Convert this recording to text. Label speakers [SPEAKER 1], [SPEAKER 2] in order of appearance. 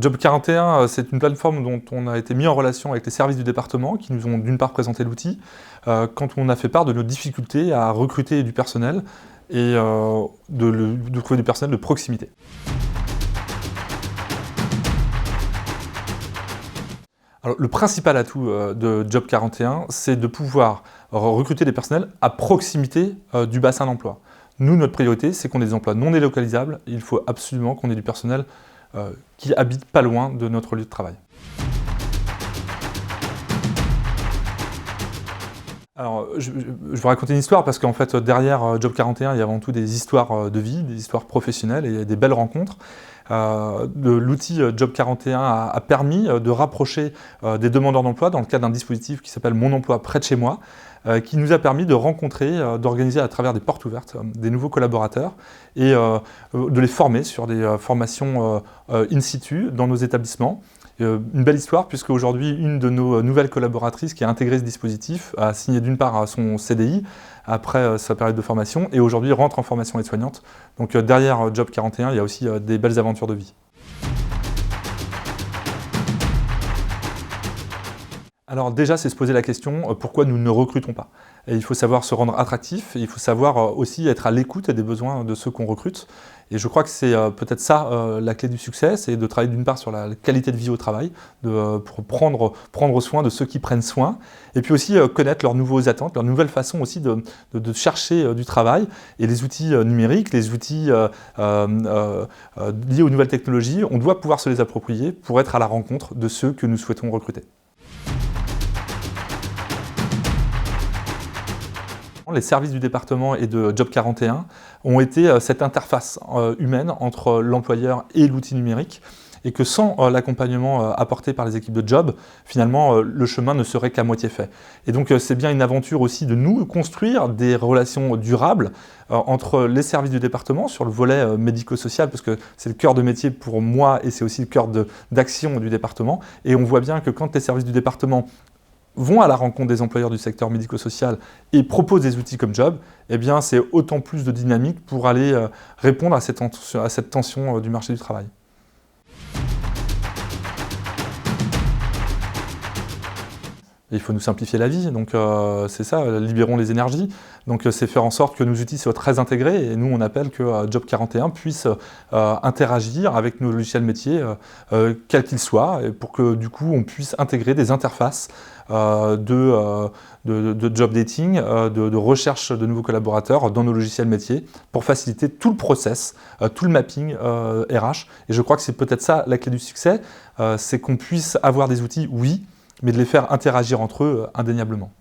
[SPEAKER 1] Job 41, c'est une plateforme dont on a été mis en relation avec les services du département qui nous ont d'une part présenté l'outil, quand on a fait part de nos difficultés à recruter du personnel et de trouver du personnel de proximité. Alors, le principal atout de Job 41, c'est de pouvoir recruter des personnels à proximité du bassin d'emploi. Nous, notre priorité, c'est qu'on ait des emplois non délocalisables. Il faut absolument qu'on ait du personnel qui habite pas loin de notre lieu de travail. Alors, je vais vous raconter une histoire parce qu'en fait, derrière Job 41, il y a avant tout des histoires de vie, des histoires professionnelles et des belles rencontres. L'outil Job 41 a permis de rapprocher des demandeurs d'emploi dans le cadre d'un dispositif qui s'appelle Mon emploi près de chez moi, qui nous a permis de rencontrer, d'organiser à travers des portes ouvertes des nouveaux collaborateurs et de les former sur des formations in situ dans nos établissements. Une belle histoire puisque aujourd'hui une de nos nouvelles collaboratrices qui a intégré ce dispositif a signé d'une part son CDI après sa période de formation et aujourd'hui rentre en formation aide-soignante. Donc derrière Job 41, il y a aussi des belles aventures de vie. Alors déjà, c'est se poser la question pourquoi nous ne recrutons pas. Et il faut savoir se rendre attractif et il faut savoir aussi être à l'écoute des besoins de ceux qu'on recrute. Et je crois que c'est peut-être ça la clé du succès, c'est de travailler d'une part sur la qualité de vie au travail, pour prendre soin de ceux qui prennent soin, et puis aussi connaître leurs nouvelles attentes, leurs nouvelles façons aussi de chercher du travail. Et les outils numériques, les outils liés aux nouvelles technologies, on doit pouvoir se les approprier pour être à la rencontre de ceux que nous souhaitons recruter. Les services du département et de Job 41 ont été cette interface humaine entre l'employeur et l'outil numérique et que sans l'accompagnement apporté par les équipes de Job, finalement, le chemin ne serait qu'à moitié fait. Et donc, c'est bien une aventure aussi de nous construire des relations durables entre les services du département sur le volet médico-social, parce que c'est le cœur de métier pour moi et c'est aussi le cœur d'action du département. Et on voit bien que quand les services du département vont à la rencontre des employeurs du secteur médico-social et proposent des outils comme Job, eh bien c'est autant plus de dynamique pour aller répondre à cette tension du marché du travail. Il faut nous simplifier la vie, donc c'est ça, libérons les énergies. Donc c'est faire en sorte que nos outils soient très intégrés et nous on appelle que Job 41 puisse interagir avec nos logiciels métiers, quels qu'ils soient, et pour que du coup on puisse intégrer des interfaces de job dating, de recherche de nouveaux collaborateurs dans nos logiciels métiers pour faciliter tout le process, tout le mapping RH. Et je crois que c'est peut-être ça la clé du succès, c'est qu'on puisse avoir des outils, oui, mais de les faire interagir entre eux indéniablement.